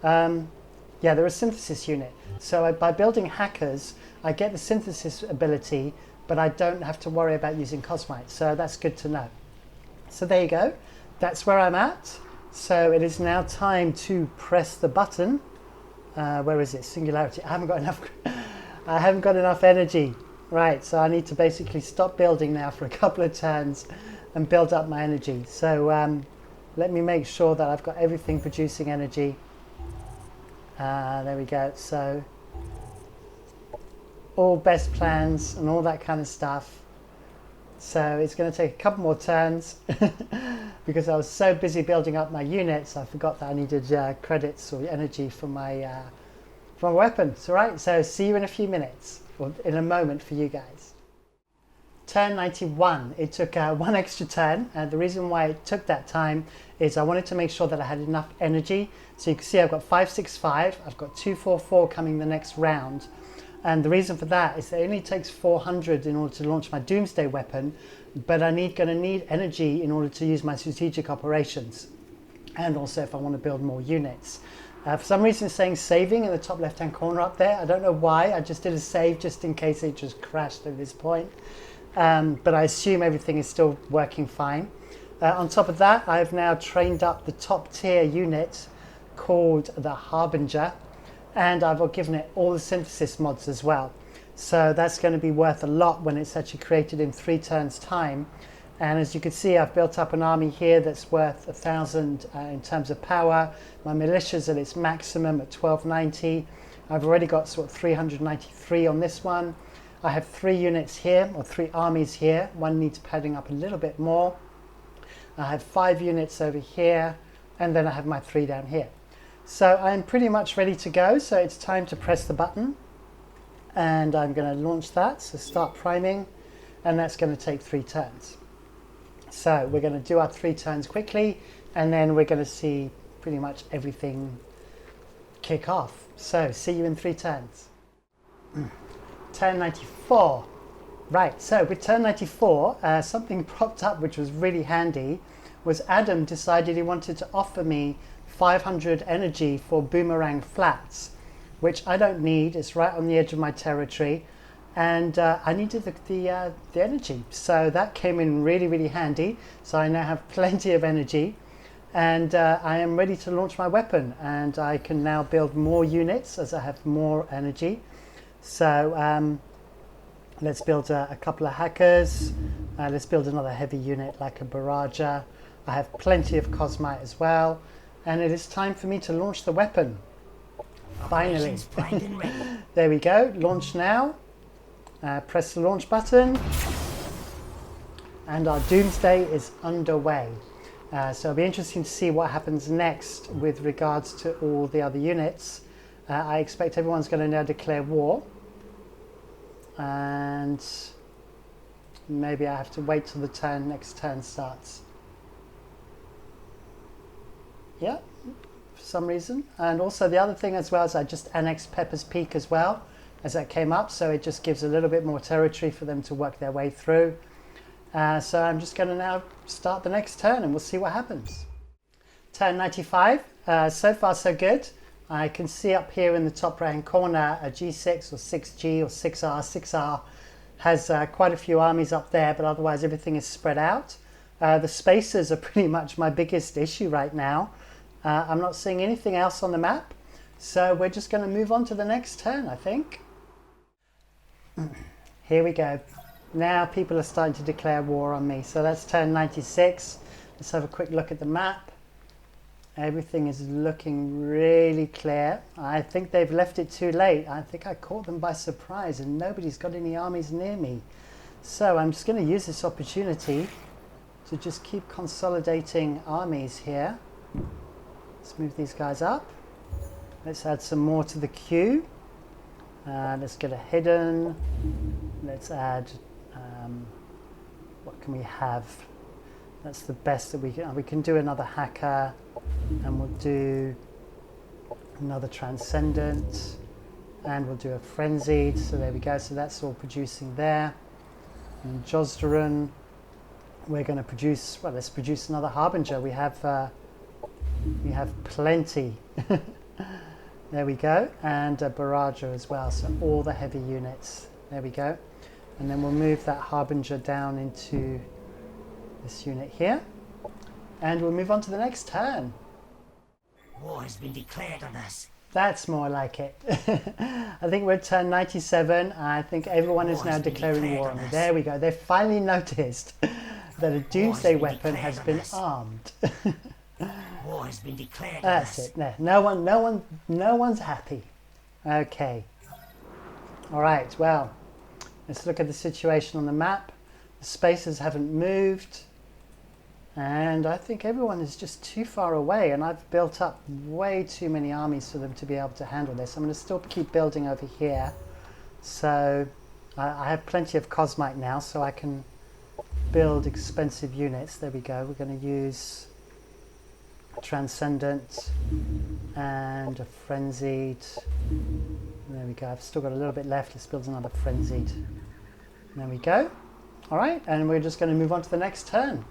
Yeah, they're a synthesis unit. So by building hackers, I get the synthesis ability, but I don't have to worry about using Cosmite. So that's good to know. So there you go. That's where I'm at. So it is now time to press the button. Where is it? Singularity. I haven't got enough. I haven't got enough energy. Right. So I need to basically stop building now for a couple of turns and build up my energy. So let me make sure that I've got everything producing energy. There we go. So all best plans and all that kind of stuff. So it's going to take a couple more turns because I was so busy building up my units, I forgot that I needed credits or energy for my weapons. All right, so see you in a few minutes, or in a moment for you guys. Turn 91. It took one extra turn, and the reason why it took that time is I wanted to make sure that I had enough energy. So you can see I've got 565, I've got 244 coming the next round. And the reason for that is that it only takes 400 in order to launch my Doomsday weapon, but I'm going to need energy in order to use my strategic operations, and also if I want to build more units. For some reason it's saying saving in the top left hand corner up there. I don't know why, I just did a save just in case it just crashed at this point. But I assume everything is still working fine. On top of that, I've now trained up the top tier unit called the Harbinger, and I've given it all the synthesis mods as well. So that's going to be worth a lot when it's actually created in 3 turns time. And as you can see, I've built up an army here that's worth 1,000 in terms of power. My militia's at its maximum at 1290. I've already got sort of 393 on this one. I have 3 units here, or 3 armies here. One needs padding up a little bit more. I have 5 units over here, and then I have my 3 down here. So I'm pretty much ready to go, so it's time to press the button. And I'm going to launch that, so start priming, and that's going to take 3 turns. So we're going to do our 3 turns quickly, and then we're going to see pretty much everything kick off. So see you in 3 turns. Turn 94. Right, so with turn 94, something popped up which was really handy, was Adam decided he wanted to offer me 500 energy for Boomerang Flats, which I don't need. It's right on the edge of my territory, and I needed the energy. So that came in really, really handy. So I now have plenty of energy, and I am ready to launch my weapon, and I can now build more units as I have more energy. So let's build a couple of hackers. Let's build another heavy unit like a barrager. I have plenty of Cosmite as well. And it is time for me to launch the weapon. Finally. There we go. Launch now. Press the launch button. And our Doomsday is underway. So it'll be interesting to see what happens next with regards to all the other units. I expect everyone's going to now declare war. And maybe I have to wait till the next turn starts. Yeah, for some reason. And also the other thing as well is I just annexed Pepper's Peak as well as that came up, so it just gives a little bit more territory for them to work their way through. So I'm just going to now start the next turn and we'll see what happens. Turn 95, so far so good. I can see up here in the top right hand corner a G6 or 6G or 6R. 6R has quite a few armies up there, but otherwise everything is spread out. The spacers are pretty much my biggest issue right now. I'm not seeing anything else on the map, so we're just going to move on to the next turn, I think. Here we go. Now people are starting to declare war on me, so that's turn 96. Let's have a quick look at the map. Everything is looking really clear. I think they've left it too late. I think I caught them by surprise and nobody's got any armies near me. So I'm just going to use this opportunity to just keep consolidating armies here. Let's move these guys up. Let's add some more to the queue. Let's get a hidden. Let's add, what can we have? That's the best that we can do another hacker, and we'll do another transcendent, and we'll do a frenzied. So there we go. So that's all producing there. And Josdaran, we're going to produce. Well, let's produce another Harbinger. We have plenty. There we go, and a Baraja as well. So all the heavy units. There we go. And then we'll move that Harbinger down into this unit here. And we'll move on to the next turn. War has been declared on us. That's more like it. I think we're at turn 97. I think everyone is now declaring war on me. There we go. They've finally noticed that a Doomsday weapon has been armed. War has been declared. That's it. No one's happy. Okay. All right. Well, let's look at the situation on the map. The spaces haven't moved, and I think everyone is just too far away. And I've built up way too many armies for them to be able to handle this. I'm going to still keep building over here. So I have plenty of Cosmite now, so I can build expensive units. There we go. We're going to use Transcendent and a Frenzied. There we go. I've still got a little bit left. Let's build another Frenzied. There we go. All right, and we're just going to move on to the next turn.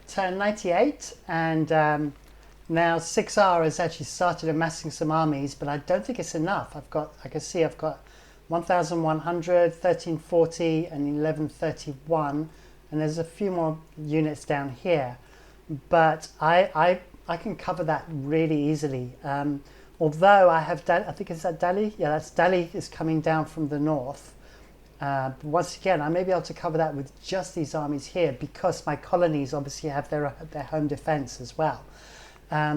Turn 98, and now 6R has actually started amassing some armies, but I don't think it's enough. I can see I've got 1,100, 1,340, and 1,131, and there's a few more units down here. But I can cover that really easily. Although I have, I think it's that Dali? Yeah, that's Dali is coming down from the north. But once again, I may be able to cover that with just these armies here because my colonies obviously have their home defense as well.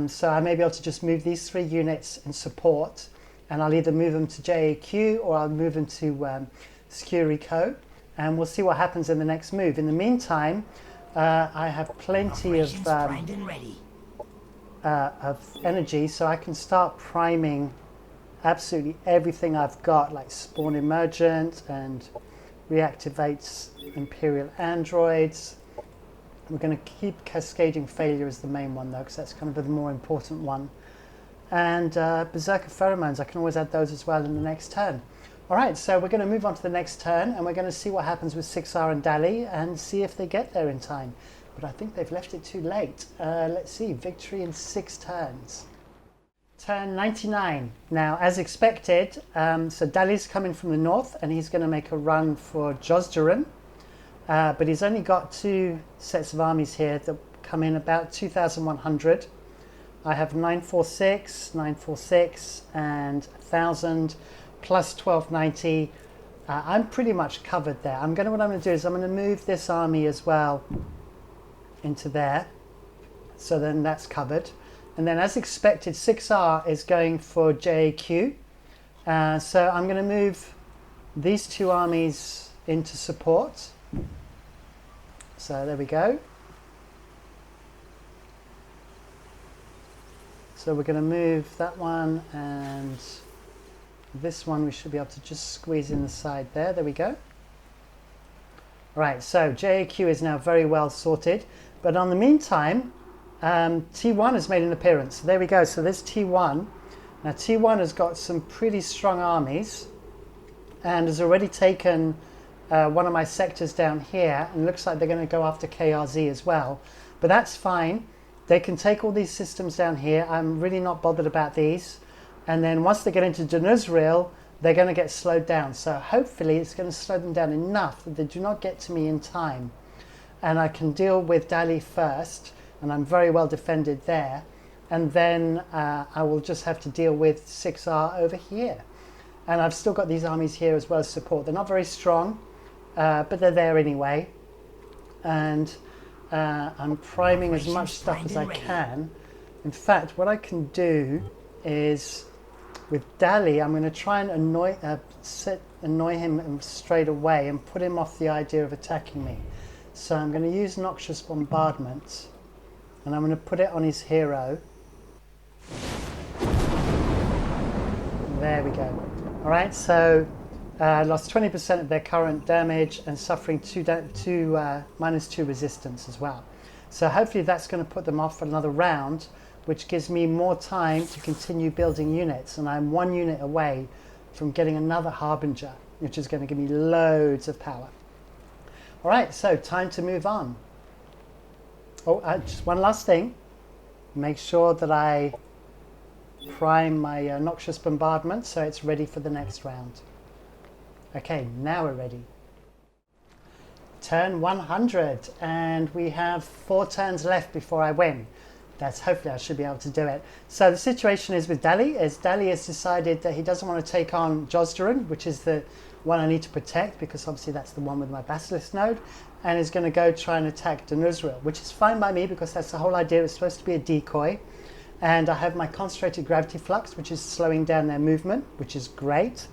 So I may be able to just move these 3 units in support, and I'll either move them to JAQ or I'll move them to Kir'Ko, and we'll see what happens in the next move. In the meantime, I have plenty of energy, so I can start priming absolutely everything I've got, like Spawn Emergent and reactivates Imperial Androids. We're going to keep Cascading Failure as the main one though, because that's kind of the more important one. And Berserker Pheromones, I can always add those as well in the next turn. Alright, so we're going to move on to the next turn, and we're going to see what happens with 6R and Dali and see if they get there in time. But I think they've left it too late. Let's see, victory in 6 turns. Turn 99. Now, as expected, so Dali's coming from the north, and he's going to make a run for Josdaran. But he's only got 2 sets of armies here that come in about 2,100. I have 946, 946, and 1,000. Plus 1290. I'm pretty much covered there. What I'm going to do is I'm going to move this army as well into there. So then that's covered. And then as expected, 6R is going for JAQ. So I'm going to move these 2 armies into support. So there we go. So we're going to move that one, and this one we should be able to just squeeze in the side there. There we go. Right, so JAQ is now very well sorted. But on the meantime, T1 has made an appearance. So there we go. So there's T1. Now T1 has got some pretty strong armies and has already taken one of my sectors down here, and looks like they're going to go after KRZ as well. But that's fine. They can take all these systems down here. I'm really not bothered about these. And then once they get into Denuzrael, they're going to get slowed down. So hopefully it's going to slow them down enough that they do not get to me in time. And I can deal with Dali first, and I'm very well defended there. And then I will just have to deal with 6R over here. And I've still got these armies here as well as support. They're not very strong, but they're there anyway. And I'm priming as much stuff as I can. In fact, what I can do is, with Dali, I'm going to try and annoy him straight away and put him off the idea of attacking me. So I'm going to use Noxious Bombardment, and I'm going to put it on his hero. There we go. All right, so lost 20% of their current damage and suffering -2 resistance as well. So hopefully that's going to put them off for another round. which gives me more time to continue building units, and I'm 1 unit away from getting another Harbinger, which is going to give me loads of power. All right, so time to move on. Oh, just one last thing. Make sure that I prime my Noxious Bombardment so it's ready for the next round. Okay, now we're ready. Turn 100, and we have 4 turns left before I win. Hopefully I should be able to do it. So the situation is with Dali, Dali has decided that he doesn't want to take on Josdarin, which is the one I need to protect, because obviously that's the one with my Basilisk node, and is going to go try and attack Danuzril, which is fine by me because that's the whole idea. It's supposed to be a decoy. And I have my Concentrated Gravity Flux, which is slowing down their movement, which is great.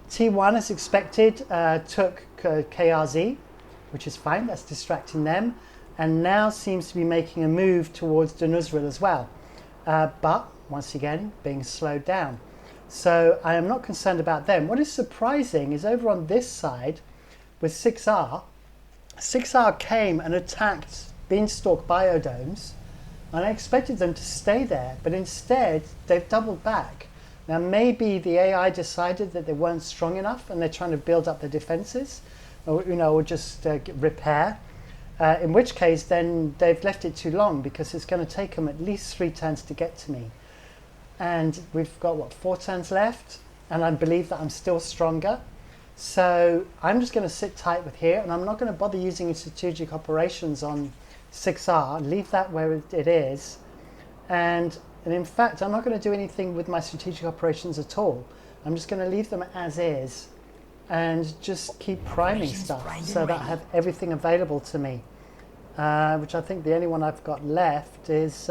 T1, as expected, took KRZ, which is fine. That's distracting them. And now seems to be making a move towards Danuzril as well. But, once again, being slowed down. So I am not concerned about them. What is surprising is over on this side, with 6R, 6R came and attacked Beanstalk Biodomes, and I expected them to stay there, but instead they've doubled back. Now maybe the AI decided that they weren't strong enough and they're trying to build up their defenses, or just repair. In which case then they've left it too long, because it's going to take them at least 3 turns to get to me. And we've got, what, 4 turns left? And I believe that I'm still stronger. So I'm just going to sit tight with here, and I'm not going to bother using strategic operations on 6R. Leave that where it is. And in fact, I'm not going to do anything with my strategic operations at all. I'm just going to leave them as is and just keep priming stuff so that I have everything available to me. Which I think the only one I've got left is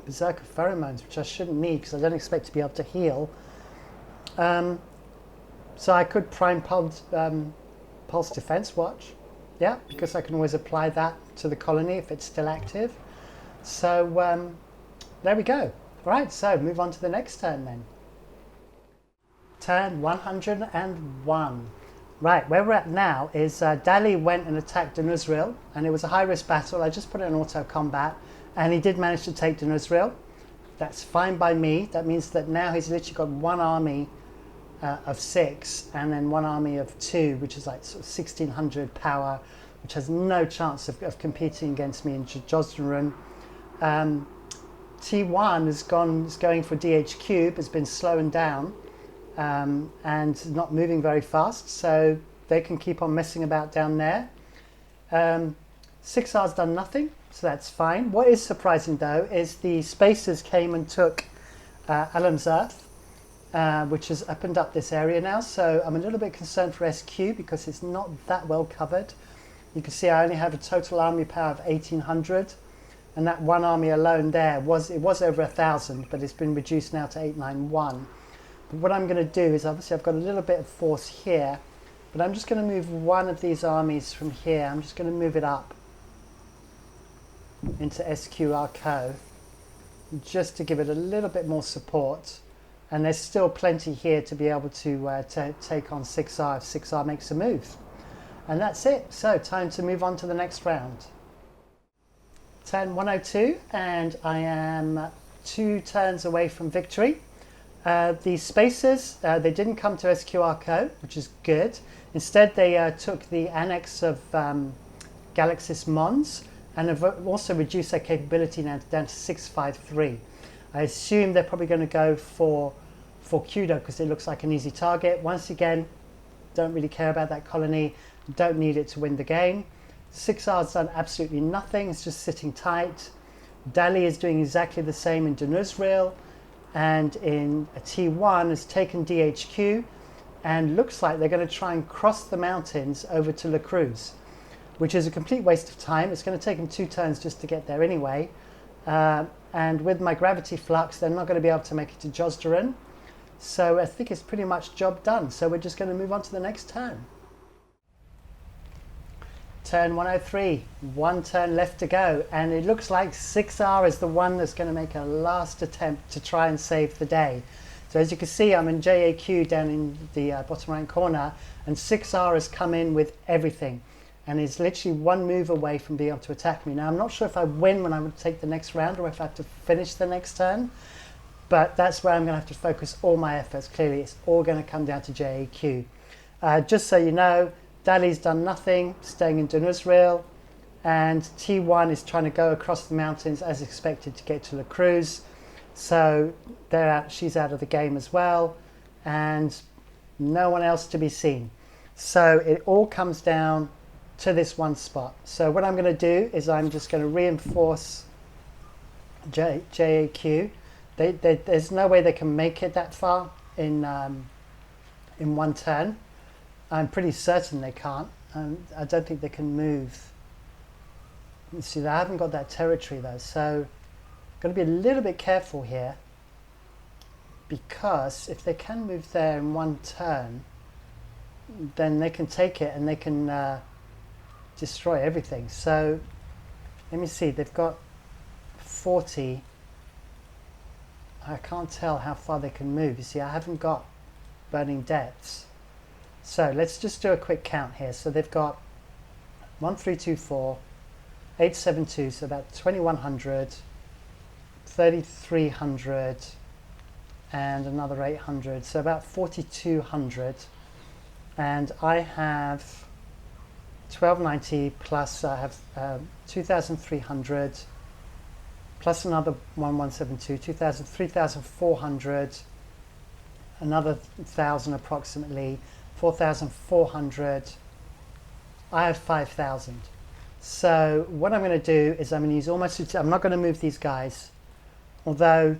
Berserker Pheromones, which I shouldn't need because I don't expect to be able to heal. So I could prime Pulse Defense Watch, yeah, because I can always apply that to the colony if it's still active. So there we go. Right, so move on to the next turn then. Turn 101. Right, where we're at now is Dali went and attacked Danuzril, and it was a high-risk battle. I just put it in auto combat, and he did manage to take Danuzril. That's fine by me. That means that now he's literally got 1 army of 6 and then 1 army of 2, which is like sort of 1600 power, which has no chance of competing against me in Josdarin. T1 is going for DH cube, has been slowing down and not moving very fast, so they can keep on messing about down there. 6R's done nothing, so that's fine. What is surprising though is the Spacers came and took Alam's Earth, which has opened up this area now, so I'm a little bit concerned for SQ because it's not that well covered. You can see I only have a total army power of 1800, and that 1 army alone there was over 1000, but it's been reduced now to 891. But what I'm going to do is, obviously I've got a little bit of force here, but I'm just going to move 1 of these armies from here. I'm just going to move it up into SQRCO just to give it a little bit more support. And there's still plenty here to be able to take on 6R if 6R makes a move. And that's it. So time to move on to the next round. Turn 102, and I am 2 turns away from victory. The Spacers, they didn't come to SQRCO, which is good. Instead, they took the annex of Galaxis Mons, and have also reduced their capability now down to 653. I assume they're probably going to go for Kudo because it looks like an easy target. Once again, don't really care about that colony, don't need it to win the game. 6R's done absolutely nothing, it's just sitting tight. Dali is doing exactly the same in Danuzril, and in a T1 has taken DHQ, and looks like they're going to try and cross the mountains over to La Cruz, which is a complete waste of time. It's going to take them 2 turns just to get there anyway. And with my gravity flux, they're not going to be able to make it to Josdarin. So I think it's pretty much job done. So we're just going to move on to the next turn. Turn 103, 1 turn left to go. And it looks like 6R is the one that's going to make a last attempt to try and save the day. So as you can see, I'm in JAQ down in the bottom right corner, and 6R has come in with everything. and is literally one move away from being able to attack me. Now I'm not sure if I win when I would take the next round or if I have to finish the next turn, but that's where I'm going to have to focus all my efforts. Clearly it's all going to come down to JAQ. Just so you know, Dali's done nothing, staying in Dunusril, and T1 is trying to go across the mountains as expected to get to La Cruz. So she's out of the game as well, and no one else to be seen. So it all comes down to this one spot. So what I'm going to do is I'm just going to reinforce JAQ. There's no way they can make it that far in one turn. I'm pretty certain they can't. I don't think they can move. You see, I haven't got that territory though, so I'm going to be a little bit careful here, because if they can move there in one turn, then they can take it and they can destroy everything. So let me see, they've got 40. I can't tell how far they can move. You see, I haven't got burning depths. So let's just do a quick count here. So they've got 1, 3, 2, 4, 8, 7, 2, so about 2100, 3300, and another 800, so about 4200. And I have 1290 plus I have 2300 plus another 1172, 3400, another 1000 approximately, 4400. I have 5000. So what I'm going to do is I'm going to use almost, I'm not going to move these guys, although,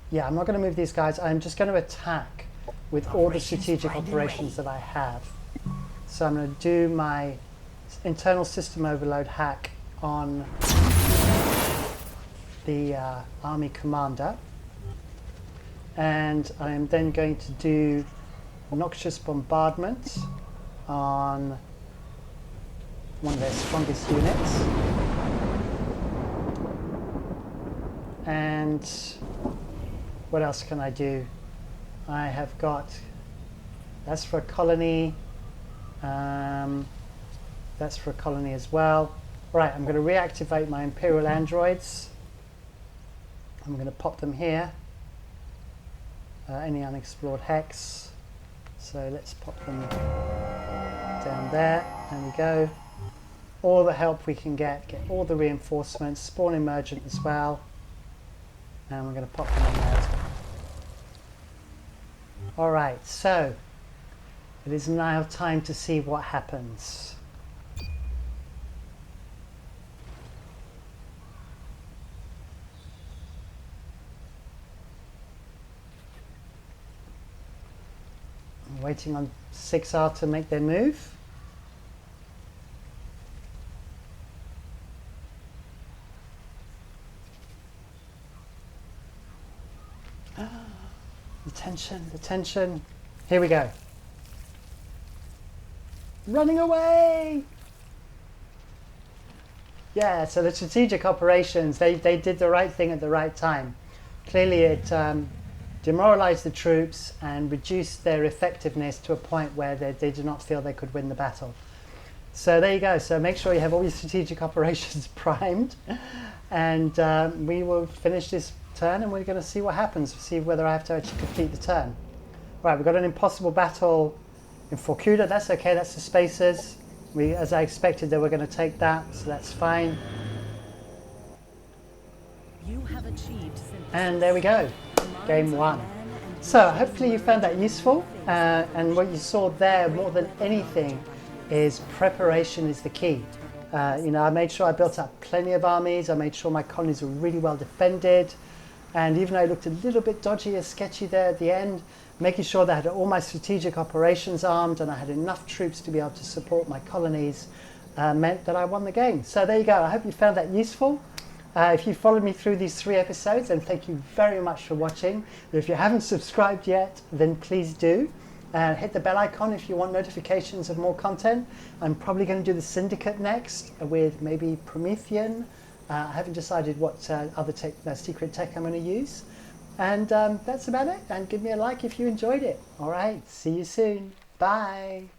yeah, I'm not going to move these guys. I'm just going to attack with all the strategic operations that I have. So I'm going to do my internal system overload hack on the army commander, and I am then going to do noxious bombardment on one of their strongest units, and what else can I do? I have got, that's for a colony, that's for a colony as well. Right, I'm going to reactivate my Imperial androids. I'm going to pop them here. Any unexplored hex. So let's pop them down there. There we go. All the help we can get all the reinforcements, spawn emergent as well. And we're going to pop them in there as well. Alright, so it is now time to see what happens. I'm waiting on 6R to make their move. The tension. Here we go. Running away! Yeah, so the strategic operations, they did the right thing at the right time. Clearly it demoralized the troops and reduced their effectiveness to a point where they do not feel they could win the battle. So there you go. So make sure you have all your strategic operations primed, and we will finish this turn and we're going to see what happens, see whether I have to actually complete the turn. Right, we've got an impossible battle in Forcuda. That's okay, that's the spacers. As I expected, they were going to take that, so that's fine. You have achieved and there we go, game one. So hopefully you found that useful, and what you saw there more than anything is preparation is the key. I made sure I built up plenty of armies. I made sure my colonies were really well defended, and even though it looked a little bit dodgy or sketchy there at the end, making sure that I had all my strategic operations armed and I had enough troops to be able to support my colonies meant that I won the game. So there you go. I hope you found that useful. If you followed me through these 3 episodes, then thank you very much for watching. If you haven't subscribed yet, then please do. Hit the bell icon if you want notifications of more content. I'm probably going to do the Syndicate next with maybe Promethean. I haven't decided what other secret tech I'm going to use. And that's about it. And give me a like if you enjoyed it. All right, see you soon. Bye.